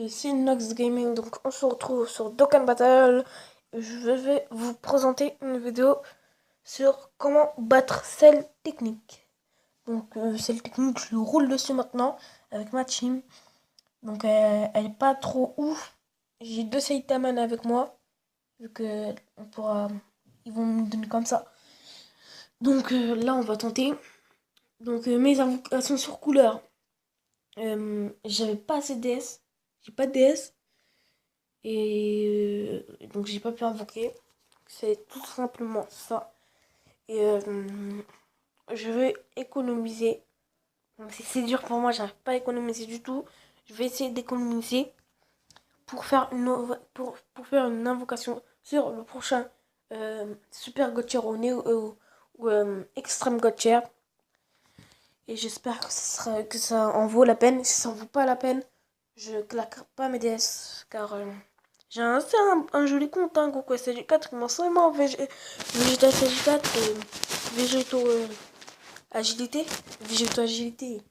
de Synox Gaming. Donc on se retrouve sur Dokkan Battle. Je vais vous présenter une vidéo sur comment battre Cell Technique. Donc Cell Technique, je le roule dessus maintenant avec ma team. Donc elle est pas trop ouf. J'ai deux Saitaman avec moi. Vu que on pourra, ils vont me donner comme ça. Donc là on va tenter. Donc mes invocations sur couleur. J'avais pas assez de DS. J'ai pas de DS. Et donc j'ai pas pu invoquer. C'est tout simplement ça. Et je vais économiser. Même si c'est dur pour moi, j'arrive pas à économiser du tout. Je vais essayer d'économiser pour faire pour faire une invocation sur le prochain Super Gotcher ou Extreme Gotcher. Et j'espère que ça en vaut la peine. Si ça en vaut pas la peine, je claque pas mes DS. Car j'ai un joli compte, hein, Goku SG4 qui m'a seulement Vegeta SG4 et Végéto Agilité. Végéto Agilité.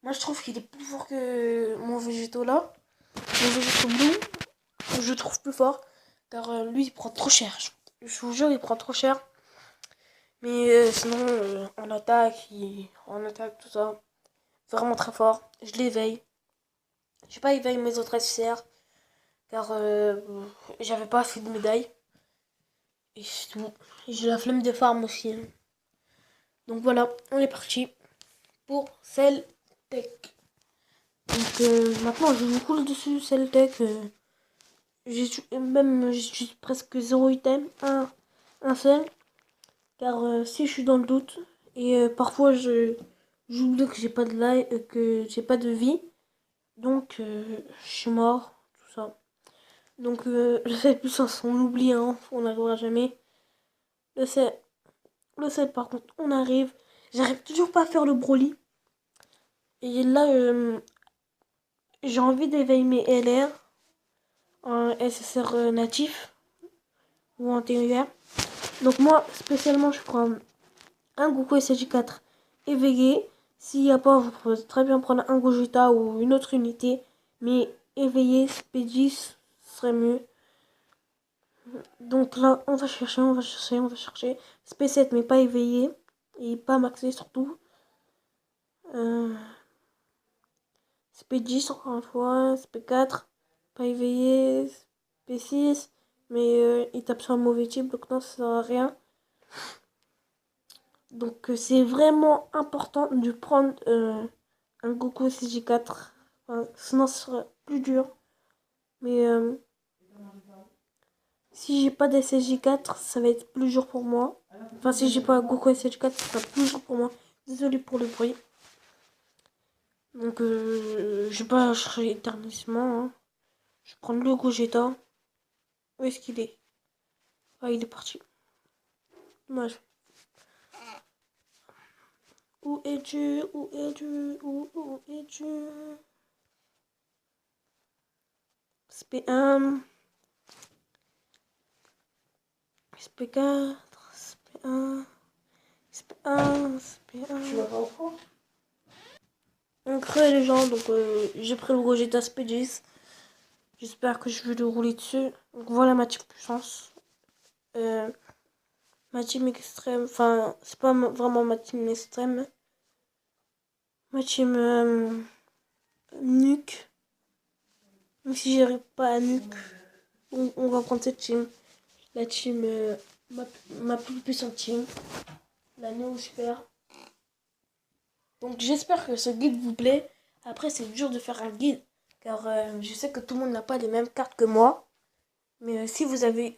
Moi je trouve qu'il est plus fort que mon Végéto là. Mon Végéto Blue, je trouve plus fort. Car lui il prend trop cher. Je vous jure, il prend trop cher. Mais sinon, en attaque, tout ça, vraiment très fort. Je l'éveille. Je vais pas éveiller mes autres SCR. Car j'avais pas assez de médailles. Et c'est tout. J'ai la flemme de farm aussi. Donc voilà, on est parti pour Cell Tech. Donc maintenant je vous coule dessus Cell Tech. J'ai presque 0 item, un seul. Car si je suis dans le doute, et parfois j'oublie que j'ai pas de life, que j'ai pas de vie. Donc je suis mort, tout ça. Donc le 7 puissance, on l'oublie, hein, on n'arrivera jamais. Le 7, par contre, on arrive. J'arrive toujours pas à faire le Broly. Et là, j'ai envie d'éveiller mes LR en SSR natif ou en TER. Donc moi, spécialement, je prends un Goku SG4 éveillé. S'il n'y a pas, vous pouvez très bien prendre un Gogeta ou une autre unité. Mais éveillé, SP10 serait mieux. Donc là, on va chercher, on va chercher, on va chercher. SP7 mais pas éveillé. Et pas maxé surtout. SP10 encore une fois. SP4 pas éveillé. SP6 mais il tape sur un mauvais type donc non ça sert à rien. Donc c'est vraiment important de prendre un Goku SG4. Enfin, sinon ce sera plus dur. Mais si j'ai pas d'SG4, ça va être plus dur pour moi. Enfin si j'ai pas un Goku SG4, ça sera plus dur pour moi. Désolé pour le bruit. Donc je vais pas chercher éternellement. Hein. Je vais prendre le Gogeta. Où est-ce qu'il est? Ah il est parti. Dommage. Où es-tu? Où es-tu? Où es-tu? SP1. SP4. SP1. SP1. SP1. Tu vas pas au fond? On crée les gens, donc j'ai pris le Gogeta SP10. J'espère que je vais le rouler dessus. Donc voilà ma team puissance. Ma team extrême. Enfin, c'est pas vraiment ma team extrême. Ma team nuque. Même si j'arrive pas à nuque, on va prendre cette team. La team, ma plus puissante team. La Néo Super. Donc j'espère que ce guide vous plaît. Après c'est dur de faire un guide. Car je sais que tout le monde n'a pas les mêmes cartes que moi. Mais si vous avez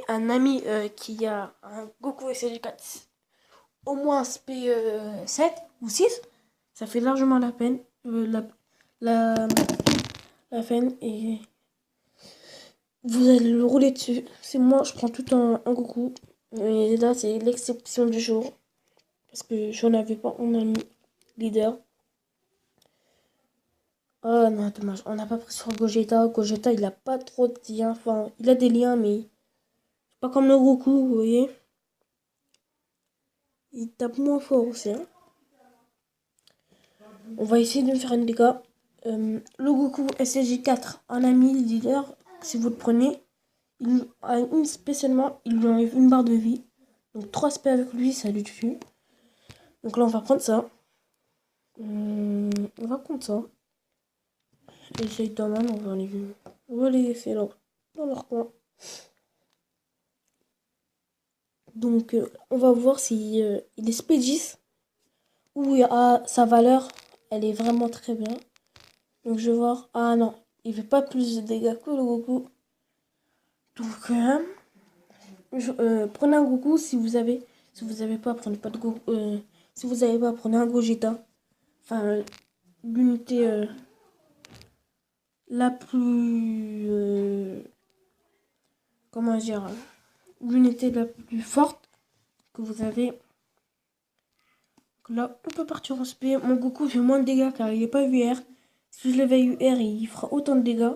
un ami qui a un Goku SG4, au moins SP7 ou 6, ça fait largement la peine. La, la peine. Et vous allez le rouler dessus. C'est moi, je prends tout un Goku. Et là, c'est l'exception du jour. Parce que j'en avais pas en ami leader. Oh non, dommage. On n'a pas pris sur Gogeta. Gogeta, il a pas trop de liens. Enfin, il a des liens, mais c'est pas comme le Goku, vous voyez. Il tape moins fort aussi. Hein. On va essayer de me faire une dégâts. Le Goku SLG4, un ami leader, si vous le prenez, spécialement, il lui enlève une barre de vie. Donc 3 SP avec lui, ça lui tue. Donc là, on va prendre ça. On va prendre ça. Et Saitama, on va les laisser là, dans leur coin. Donc, on va voir si il est SP10 ou sa valeur, elle est vraiment très bien. Donc, je vais voir. Ah non, il fait pas plus de dégâts que le Goku. Donc, prenez un Goku si vous avez. Si vous avez pas, prenez pas de Goku. Si vous avez pas, prenez un Gogeta. Enfin, l'unité la plus. Comment dire, l'unité la plus forte que vous avez. Donc là, on peut partir en SP. Mon Goku fait moins de dégâts car il n'est pas UR. Si je l'avais UR, il fera autant de dégâts.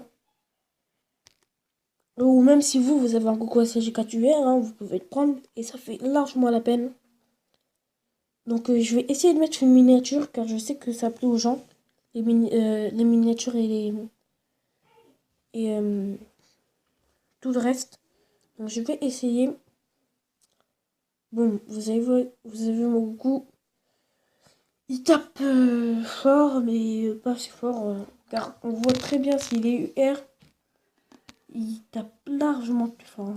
Ou même si vous avez un Goku SG4 UR, hein, vous pouvez le prendre et ça fait largement la peine. Donc je vais essayer de mettre une miniature car je sais que ça plaît aux gens. Les miniatures et tout le reste. Donc je vais essayer. Bon, vous avez vu mon Goku. Il tape fort, mais pas assez fort. Car on voit très bien s'il est UR. Il tape largement plus fort.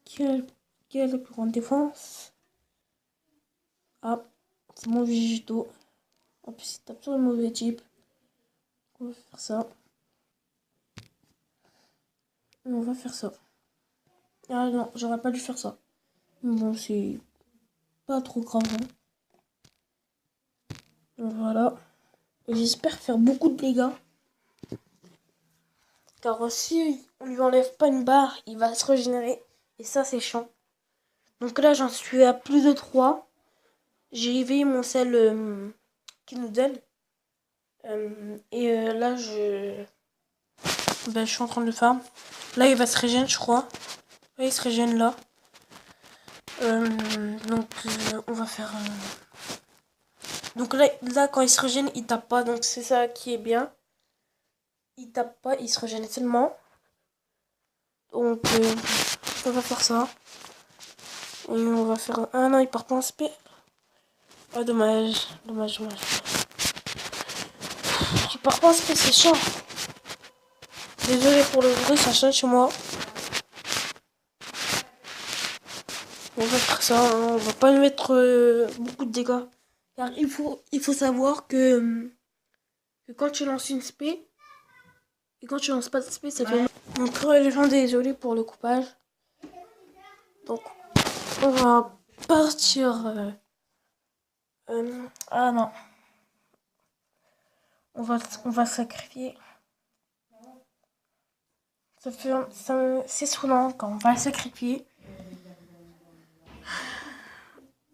Quelle plus grande défense. Ah, c'est mon Végéto. En plus, il tape sur le mauvais type. On va faire ça. On va faire ça. Ah non, j'aurais pas dû faire ça. Mais bon, c'est pas trop grave. Hein. Voilà. J'espère faire beaucoup de dégâts. Car si on lui enlève pas une barre, il va se régénérer. Et ça, c'est chiant. Donc là, j'en suis à plus de 3. J'ai éveillé mon sel qui nous donne. Là, je suis en train de le farm. Là, il va se régénérer, je crois. Là, il se régène là. On va faire... Donc là, quand il se régène, il tape pas. Donc c'est ça qui est bien. Il tape pas, il se régène seulement. Donc on va faire ça. Et on va faire... Ah non, il part pas en SP. Ah, dommage. Dommage. Il part pas en SP, c'est chiant. Désolé pour le bruit, ça change chez moi. On va faire ça, hein. On va pas lui mettre beaucoup de dégâts. Car il faut savoir que quand tu lances une spé, et quand tu lances pas de spé, ça fait... Donc les gens, désolé pour le coupage. Donc on va partir... ah non. On va sacrifier. C'est saoulant quand on va sacrifier.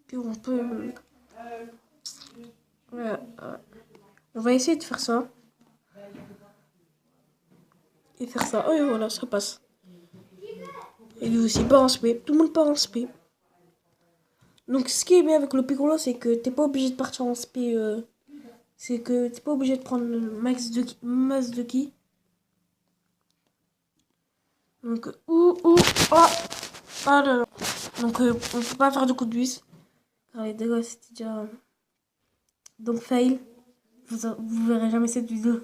Puis on peut... On va essayer de faire ça. Et faire ça. Oh et voilà, ça passe. Et lui aussi part en SP. Tout le monde part en SP. Donc ce qui est bien avec le Piccolo, c'est que t'es pas obligé de partir en SP. C'est que t'es pas obligé de prendre le max de ki. Donc ah là là. Donc on peut pas faire de coup de bus. Car les dégâts c'était déjà... Donc fail. Vous verrez jamais cette vidéo.